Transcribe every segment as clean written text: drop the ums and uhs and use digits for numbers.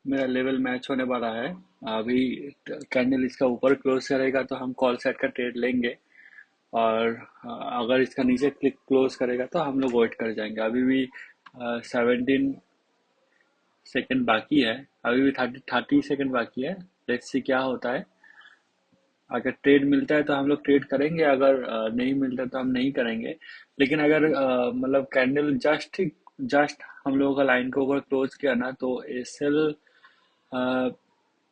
मेरा level match होने वाला है। अभी कैंडल इसका ऊपर क्लोज करेगा तो हम कॉल सेट का ट्रेड लेंगे। और अगर इसका नीचे क्लिक क्लोज करेगा तो हम लोग वेट कर जाएंगे। अभी भी 17 सेकेंड बाकी है। अभी भी 30 सेकेंड बाकी है। लेट्स सी क्या होता है। अगर ट्रेड मिलता है तो हम लोग ट्रेड करेंगे, अगर नहीं मिलता तो हम नहीं करेंगे। लेकिन अगर मतलब कैंडल जस्ट जस्ट हम लोगों का लाइन को ऊपर क्लोज किया ना तो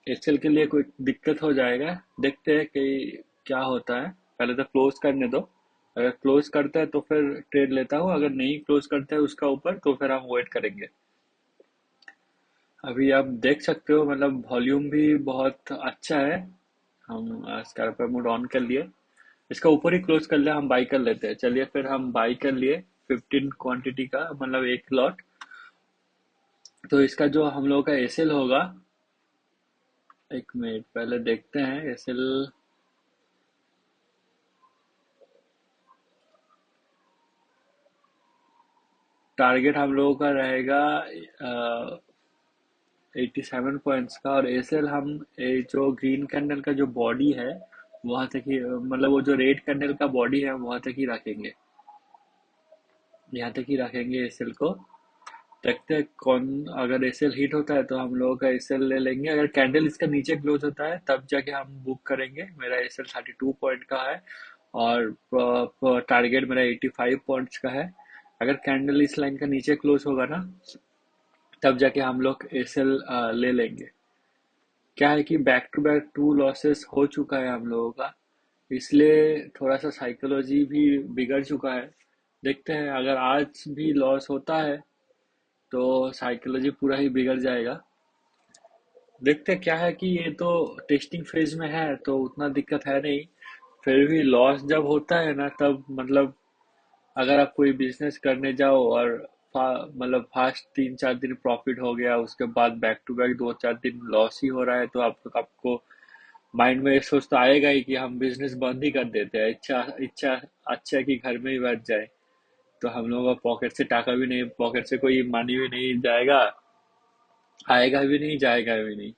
एसएल के लिए कोई दिक्कत हो जाएगा। देखते हैं कि क्या होता है। पहले तो क्लोज करने दो। अगर क्लोज करता है तो फिर ट्रेड लेता हूँ, अगर नहीं क्लोज करता है उसका ऊपर तो फिर हम वेट करेंगे। अभी आप देख सकते हो मतलब वॉल्यूम भी बहुत अच्छा है। हम स्कैल्पर मोड ऑन कर लिए। इसका ऊपर ही क्लोज कर लिया, हम बाई कर लेते हैं। चलिए फिर हम बाई कर लिए 15 क्वांटिटी का, मतलब एक लॉट। तो इसका जो हम लोगों का एसएल होगा, एक मिनट पहले देखते हैं एसएल। टारगेट हम लोगों का रहेगा 87 पॉइंट्स का। और एसएल हम जो ग्रीन कैंडल का जो बॉडी है वहां तक ही, मतलब वो जो रेड कैंडल का बॉडी है वहां तक ही रखेंगे। यहाँ तक ही रखेंगे एसएल को। देखते हैं कौन, अगर एसएल हिट होता है तो हम लोगों का एसएल ले लेंगे। अगर कैंडल इसका नीचे क्लोज होता है तब जाके हम बुक करेंगे। मेरा एसएल 32 पॉइंट का है और टारगेट मेरा 85 पॉइंट्स का है। अगर कैंडल इस लाइन का नीचे क्लोज होगा ना तब जाके हम लोग एसएल ले लेंगे। क्या है कि back to back two losses हो चुका है हम लोगों का, इसलिए थोड़ा सा साइकोलॉजी भी बिगड़ चुका है। देखते हैं अगर आज भी लॉस होता है तो साइकोलॉजी पूरा ही बिगड़ जाएगा। देखते हैं क्या है कि ये तो टेस्टिंग फेज में है तो उतना दिक्कत है नहीं। फिर भी लॉस जब होता है ना तब मतलब, अगर आप कोई बिजनेस करने जाओ और मतलब फास्ट 3-4 दिन प्रॉफिट हो गया, उसके बाद बैक टू बैक 2-4 दिन लॉस ही हो रहा है, तो आपको माइंड में ये सोच तो आएगा ही कि हम बिजनेस बंद ही कर देते हैं। इच्छा इच्छा अच्छा है कि घर में ही बैठ जाए। तो हम लोगों का पॉकेट से टाका भी नहीं, पॉकेट से कोई मनी भी नहीं जाएगा, आएगा भी नहीं जाएगा भी नहीं।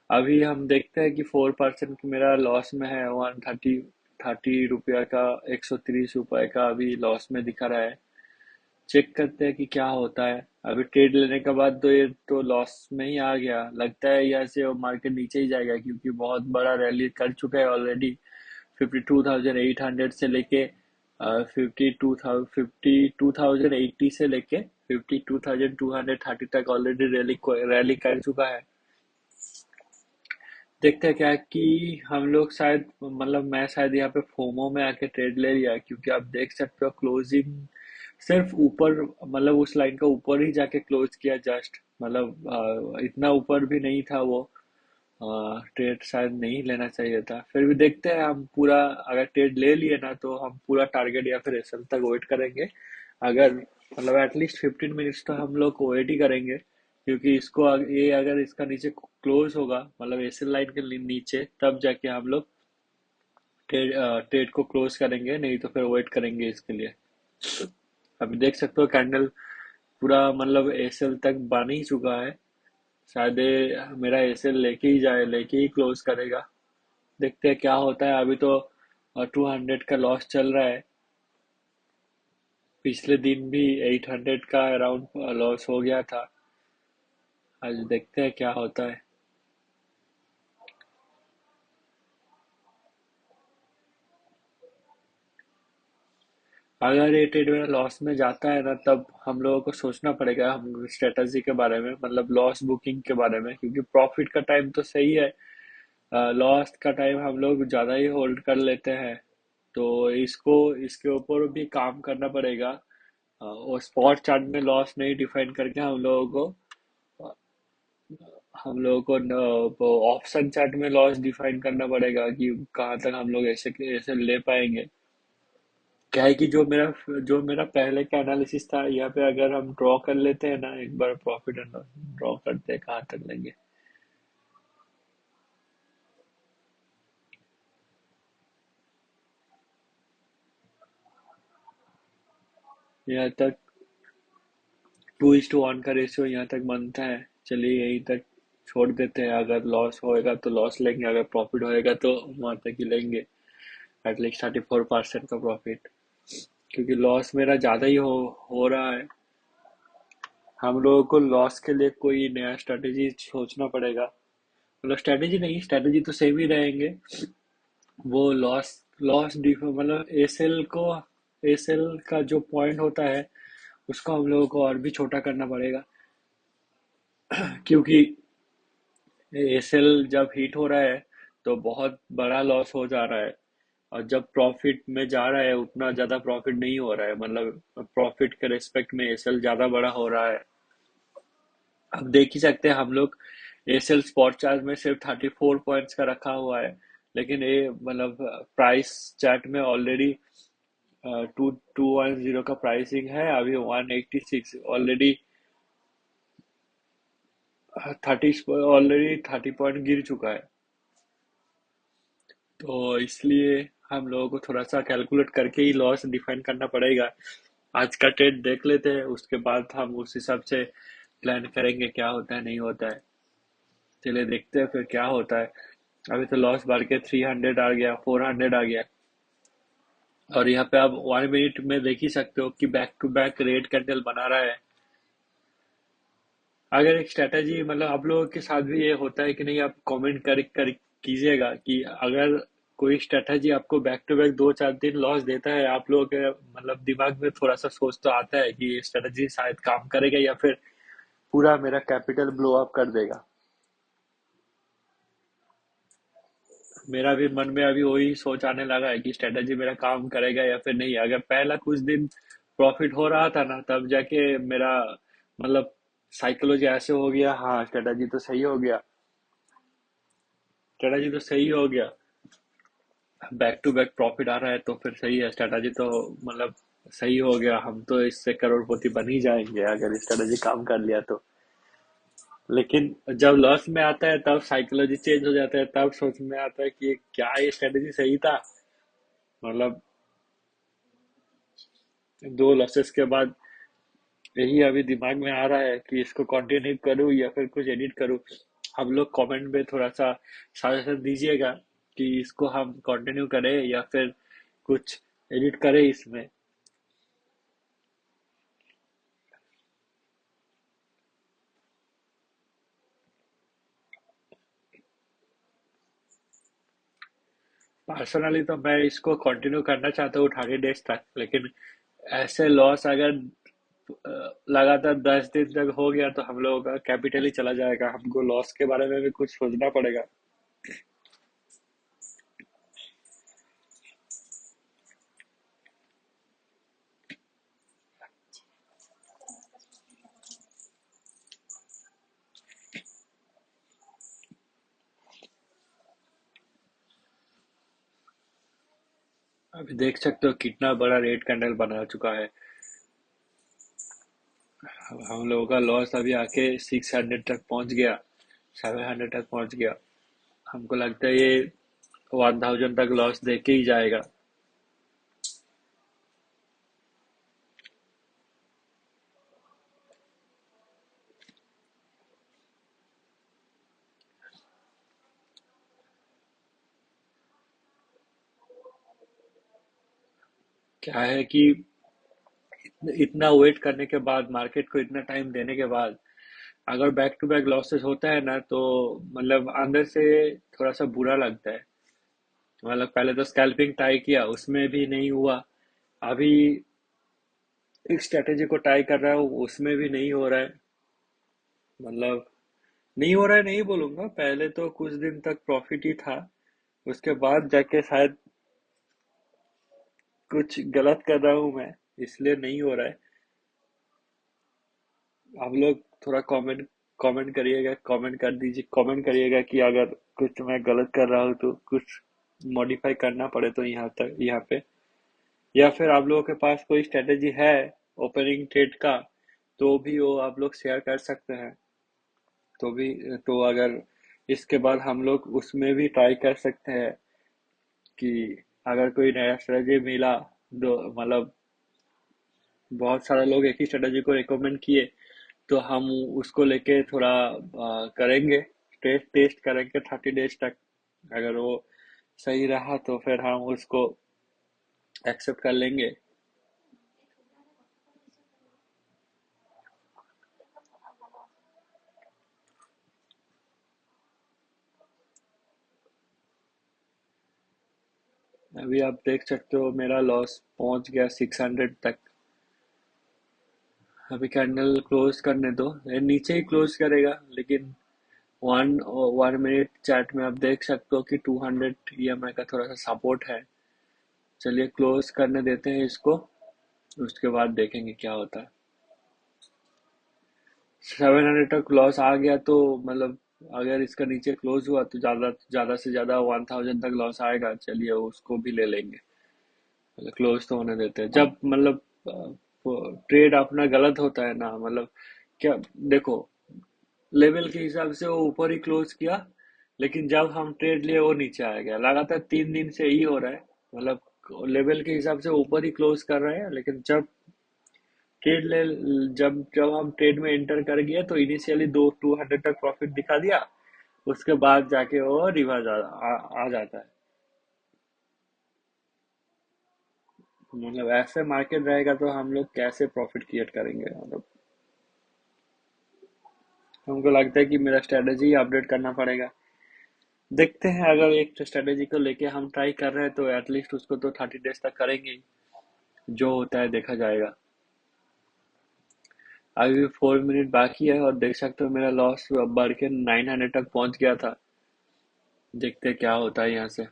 अभी हम देखते हैं कि 4% मेरा लॉस में है। 130 रुपया का, 130 रुपए का अभी लॉस में दिखा रहा है। चेक करते हैं कि क्या होता है। अभी ट्रेड लेने के बाद तो ये तो लॉस में ही आ गया। लगता है यहाँ से मार्केट नीचे ही जाएगा क्योंकि बहुत बड़ा रैली कर चुका है ऑलरेडी। 52,800 से लेके 52,080 से लेके 52,230 तक ऑलरेडी रैली रैली कर चुका है। देखते हैं क्या है कि हम लोग शायद, मतलब मैं शायद यहाँ पे फोमो में आके ट्रेड ले लिया, क्योंकि आप देख सकते हो क्लोजिंग सिर्फ ऊपर, मतलब उस लाइन का ऊपर ही जाके क्लोज किया जस्ट, मतलब इतना ऊपर भी नहीं था वो। ट्रेड शायद नहीं लेना चाहिए था। फिर भी देखते हैं हम पूरा, अगर ट्रेड ले लिए ना तो हम पूरा टारगेट या फिर एसएल तक वेट करेंगे। अगर मतलब एटलीस्ट 15 मिनट्स तो हम लोग वेट ही करेंगे, क्योंकि ये अगर इसका नीचे क्लोज होगा, मतलब एसएल लाइन के नीचे, तब जाके हम लोग ट्रेड को क्लोज करेंगे, नहीं तो फिर वेट करेंगे इसके लिए। अभी देख सकते हो कैंडल पूरा मतलब एसएल तक बन ही चुका है। शायद ये मेरा एसएल लेके ही जाए, लेके ही क्लोज करेगा। देखते हैं क्या होता है। अभी तो 200 का लॉस चल रहा है। पिछले दिन भी 800 का अराउंड लॉस हो गया था। आज देखते हैं क्या होता है। अगर ये ट्रेड मेरा लॉस में जाता है ना तब हम लोगों को सोचना पड़ेगा हम स्ट्रेटजी के बारे में, मतलब लॉस बुकिंग के बारे में, क्योंकि प्रॉफिट का टाइम तो सही है, लॉस का टाइम हम लोग ज़्यादा ही होल्ड कर लेते हैं। तो इसको इसके ऊपर भी काम करना पड़ेगा। और स्पॉट चार्ट में लॉस नहीं डिफाइन करके हम लोगों को ऑप्शन चार्ट में लॉस डिफाइन करना पड़ेगा कि कहाँ तक हम लोग ऐसे ऐसे ले पाएंगे। क्या है कि जो मेरा पहले का एनालिसिस था, यहाँ पे अगर हम ड्रॉ कर लेते हैं ना एक बार, प्रॉफिट एंड लॉस ड्रॉ करते हैं कहाँ तक लेंगे। यहाँ तक 2:1 का रेशियो यहाँ तक बनता है। चलिए यहीं तक छोड़ देते हैं। अगर लॉस होएगा तो लॉस लेंगे, अगर प्रॉफिट होएगा तो वहां तक ही लेंगे, एटलीस्ट 34% का प्रॉफिट। क्योंकि लॉस मेरा ज़्यादा ही हो रहा है। हम लोगों को लॉस के लिए कोई नया स्ट्रेटेजी सोचना पड़ेगा। मतलब स्ट्रेटेजी नहीं, स्ट्रेटेजी तो सेम ही रहेंगे। वो लॉस लॉस मतलब एसएल को, एसएल का जो पॉइंट होता है उसको हम लोगों को और भी छोटा करना पड़ेगा। क्योंकि एसएल जब हिट हो रहा है तो बहुत बड़ा लॉस हो जा रहा है, और जब प्रॉफिट में जा रहा है उतना ज्यादा प्रॉफिट नहीं हो रहा है। मतलब प्रॉफिट के रेस्पेक्ट में एसएल ज्यादा बड़ा हो रहा है। अब देख ही सकते हैं हम लोग, एसएल स्पॉट चार्ट में सिर्फ 34 पॉइंट्स का रखा हुआ है, लेकिन ये मतलब प्राइस चार्ट में ऑलरेडी 210 का प्राइसिंग है, अभी 186 ऑलरेडी। 30 ऑलरेडी 30 पॉइंट गिर चुका है। तो इसलिए हम लोगों को थोड़ा सा कैलकुलेट करके ही लॉस डिफाइन करना पड़ेगा। आज का ट्रेड देख लेते हैं, उसके बाद हम उस हिसाब से प्लान करेंगे क्या होता है नहीं होता है। चलिए देखते हैं फिर क्या होता है। अभी तो लॉस बढ़ के 300 आ गया, 400 आ गया। और यहाँ पे आप 1 मिनट में देख ही सकते हो कि back to back red candle बना रहा है। अगर एक स्ट्रेटजी, मतलब आप लोगों के साथ भी ये होता है कि नहीं, आप कमेंट कर कीजिएगा कि अगर कोई स्ट्रेटजी आपको बैक टू बैक 2-4 दिन लॉस देता है, आप लोगों के मतलब दिमाग में थोड़ा सा सोच तो आता है कि ये स्ट्रेटजी शायद काम करेगा या फिर पूरा मेरा कैपिटल ब्लो अप कर देगा। मेरा भी मन में अभी वही सोच आने लगा है कि स्ट्रेटजी मेरा काम करेगा या फिर नहीं। अगर पहला कुछ दिन प्रॉफिट हो रहा था ना, तब जाके मेरा मतलब साइकोलॉजी ऐसे हो गया, हाँ स्ट्रेटजी तो सही हो गया, स्ट्रेटजी तो सही हो गया, बैक टू बैक प्रॉफिट आ रहा है तो फिर सही है, स्ट्रेटजी तो मतलब सही हो गया, हम तो इससे करोड़पति बन ही जाएंगे अगर स्ट्रेटजी काम कर लिया तो। लेकिन जब लॉस में आता है तब साइकोलॉजी चेंज हो जाता है, तब सोच में आता है कि क्या ये स्ट्रेटजी सही था। मतलब 2 लॉसेस के बाद यही अभी दिमाग में आ रहा है कि इसको कंटिन्यू करूँ या फिर कुछ एडिट करूँ। हम लोग कमेंट में थोड़ा सा सजेशन दीजिएगा कि इसको हम कंटिन्यू करें या फिर कुछ एडिट करें इसमें। पर्सनली तो मैं इसको कंटिन्यू करना चाहता हूँ 30 डेज तक, लेकिन ऐसे लॉस अगर लगातार 10 दिन तक हो गया तो हम लोगों का कैपिटल ही चला जाएगा। हमको लॉस के बारे में भी कुछ सोचना पड़ेगा। अभी देख सकते हो कितना बड़ा रेट कैंडल बना चुका है। हम लोगों का लॉस अभी आके 600 तक पहुंच गया, 700 तक पहुंच गया। हमको लगता है ये 1000 तक लॉस देके ही जाएगा। क्या है कि इतना वेट करने के बाद, मार्केट को इतना टाइम देने के बाद, अगर बैक टू बैक लॉसेस होता है ना तो मतलब अंदर से थोड़ा सा बुरा लगता है। मतलब पहले तो स्कैल्पिंग ट्राई किया, उसमें भी नहीं हुआ। अभी एक स्ट्रेटेजी को ट्राई कर रहा हूँ, उसमें भी नहीं हो रहा है। मतलब नहीं हो रहा है नहीं बोलूंगा, पहले तो कुछ दिन तक प्रॉफिट ही था, उसके बाद जाके शायद कुछ गलत कर रहा हूँ मैं, इसलिए नहीं हो रहा है। आप लोग थोड़ा कमेंट कमेंट करिएगा, कमेंट कर दीजिए, कमेंट करिएगा कि अगर कुछ मैं गलत कर रहा हूँ तो कुछ मॉडिफाई करना पड़े तो यहाँ तक, यहाँ पे। या फिर आप लोगों के पास कोई स्ट्रेटेजी है ओपनिंग ट्रेड का, तो भी वो आप लोग शेयर कर सकते हैं। तो भी, तो अगर इसके बाद हम लोग उसमें भी ट्राई कर सकते हैं कि अगर कोई नया स्ट्रेटेजी मिला, दो मतलब बहुत सारे लोग एक ही स्ट्रेटेजी को रिकमेंड किए, तो हम उसको लेके थोड़ा करेंगे। टेस्ट टेस्ट करेंगे 30 डेज तक। अगर वो सही रहा तो फिर हम उसको एक्सेप्ट कर लेंगे। अभी आप देख सकते हो मेरा लॉस पहुंच गया 600 तक। अभी कैंडल क्लोज करने दो, ये नीचे ही क्लोज करेगा, लेकिन 1 मिनट चैट में आप देख सकते हो कि 200 EMI का थोड़ा सा सपोर्ट है। चलिए क्लोज करने देते हैं इसको, उसके बाद देखेंगे क्या होता है। 700 तक लॉस आ गया तो मतलब अगर इसका नीचे क्लोज हुआ तो ज्यादा ज्यादा से ज्यादा 1000 तक लॉस आएगा। चलिए उसको भी ले लेंगे, मतलब क्लोज तो होने देते हैं। जब मतलब ट्रेड अपना गलत होता है ना, मतलब क्या, देखो, लेवल के हिसाब से वो ऊपर ही क्लोज किया, लेकिन जब हम ट्रेड लिए वो नीचे आ गया। लगातार 3 दिन से ही हो रहा है, मतलब लेवल के हिसाब से ऊपर ही क्लोज कर रहे हैं, लेकिन जब ट्रेड ले जब जब हम ट्रेड में एंटर कर गए तो इनिशियली 200 तक प्रॉफिट दिखा दिया, उसके बाद जाके वो रिवर्स आ जाता है। मतलब ऐसे मार्केट रहेगा तो हम लोग कैसे प्रॉफिट क्रिएट करेंगे? मतलब हमको लगता है कि मेरा स्ट्रेटेजी अपडेट करना पड़ेगा। देखते हैं, अगर एक स्ट्रेटेजी को लेके हम ट्राई कर रहे हैं तो एटलीस्ट उसको तो 30 डेज तक करेंगे ही। जो होता है देखा जाएगा। अभी भी 4 मिनट बाकी है और देख सकते हो मेरा लॉस बढ़ के 900 तक पहुंच गया था। देखते हैं क्या होता है यहाँ से।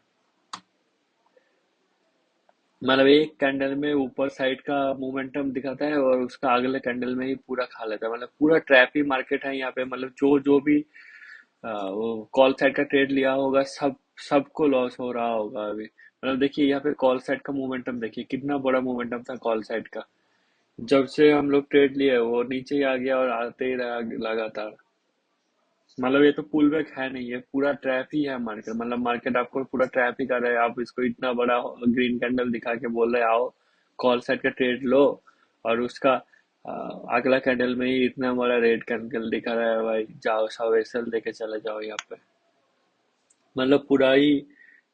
मतलब एक कैंडल में ऊपर साइड का मोमेंटम दिखाता है और उसका अगले कैंडल में ही पूरा खा लेता है। मतलब पूरा ट्रैप ही मार्केट है यहाँ पे। मतलब जो जो भी वो कॉल साइड का ट्रेड लिया होगा, सबको लॉस हो रहा होगा अभी। मतलब देखिए यहाँ पे कॉल साइड का मोमेंटम देखिए, कितना बड़ा मोमेंटम था कॉल साइड का। जब से हम लोग ट्रेड लिए वो नीचे ही आ गया और आते ही रहा लगातार। मतलब ये तो पुल बैक है नहीं, ये पूरा ट्रैप ही है मार्केट। मतलब मार्केट आपको पूरा ट्रैप ही कर रहा है। आप इसको इतना बड़ा ग्रीन कैंडल दिखा के बोल रहे आओ कॉल साइड का ट्रेड लो, और उसका अ, अगला कैंडल में ही इतना बड़ा रेड कैंडल दिखा रहा है। भाई जाओ सब एसएल लेके चले जाओ यहाँ पे। मतलब पूरा ही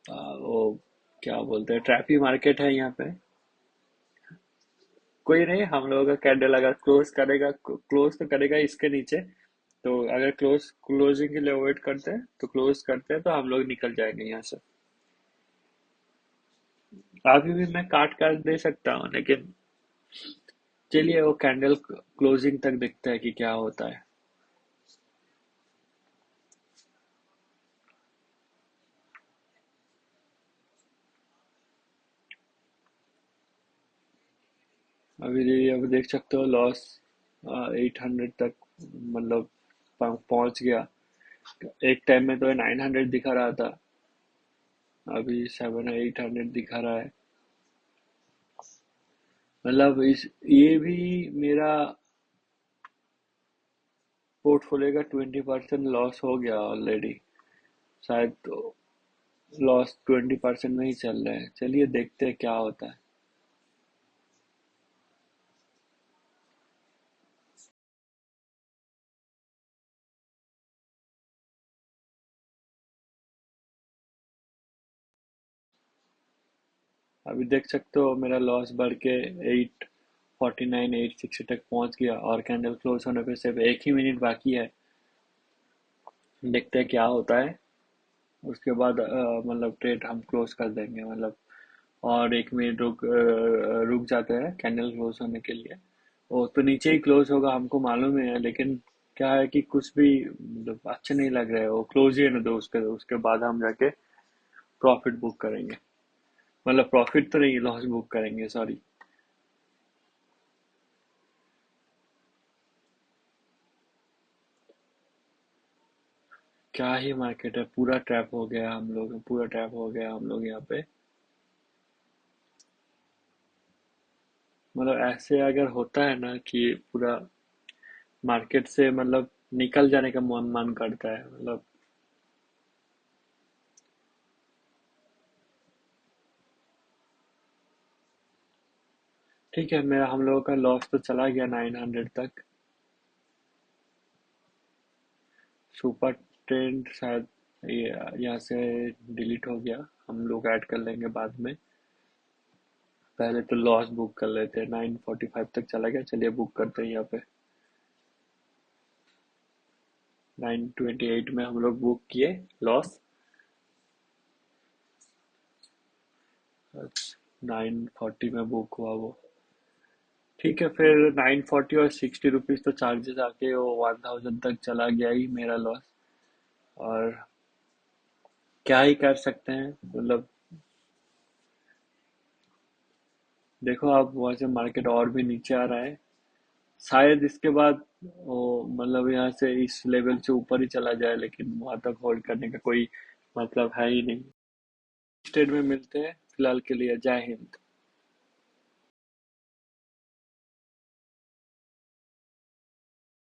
वो क्या बोलते हैं, ट्रैप ही मार्केट है यहाँ पे। कोई नहीं, हम लोगों का कैंडल अगर क्लोज करेगा, क्लोज तो करेगा इसके नीचे, तो अगर क्लोजिंग के लिए वेट करते हैं तो क्लोज करते हैं तो हम लोग निकल जाएंगे यहाँ से। अभी भी मैं काट काट दे सकता हूँ, लेकिन चलिए वो कैंडल क्लोजिंग तक देखते हैं कि क्या होता है। अभी देख सकते हो लॉस 800 तक, मतलब पहुंच गया। एक टाइम में तो 900 दिखा रहा था, अभी 700 800 दिखा रहा है। मतलब इस ये भी मेरा पोर्टफोलियो का 20% लॉस हो गया ऑलरेडी शायद। तो लॉस 20% में ही चल रहा है। चलिए देखते हैं क्या होता है। अभी देख सकते हो मेरा लॉस बढ़ के 849 860 तक पहुंच गया, और कैंडल क्लोज होने पे सिर्फ 1 ही मिनट बाकी है। देखते हैं क्या होता है। उसके बाद मतलब ट्रेड हम क्लोज कर देंगे। मतलब और 1 मिनट रुक जाते हैं कैंडल क्लोज होने के लिए। वो तो नीचे ही क्लोज होगा हमको मालूम है, लेकिन क्या है कि कुछ भी मतलब अच्छा नहीं लग रहा है। वो क्लोज ही ना दो, उसके उसके बाद हम जाके प्रॉफिट बुक करेंगे। मतलब प्रॉफिट तो नहीं, लॉस बुक करेंगे, सॉरी। क्या ही मार्केट है, पूरा ट्रैप हो गया हम लोग, पूरा ट्रैप हो गया हम लोग यहाँ पे। मतलब ऐसे अगर होता है ना कि पूरा मार्केट से मतलब निकल जाने का मन करता है। मतलब ठीक है, मेरा हम लोगों का लॉस तो चला गया 900 तक। सुपर ट्रेंड शायद ये यहाँ से डिलीट हो गया, हम लोग ऐड कर लेंगे बाद में। पहले तो लॉस बुक कर लेते हैं, 9:45 तक चला गया, चलिए बुक करते हैं यहाँ पे। 9:28 में हम लोग बुक किए लॉस। 9:40 में बुक हुआ वो। ठीक है, फिर 9:40 और 60 रुपीज तो चार्जेस आके वो 1000 तक चला गया ही मेरा लॉस। और क्या ही कर सकते हैं, मतलब देखो आप वहां से मार्केट और भी नीचे आ रहा है, शायद इसके बाद वो मतलब यहाँ से इस लेवल से ऊपर ही चला जाए, लेकिन वहां तक होल्ड करने का कोई मतलब है ही नहीं। स्टेट में मिलते हैं, फिलहाल के लिए जय हिंद।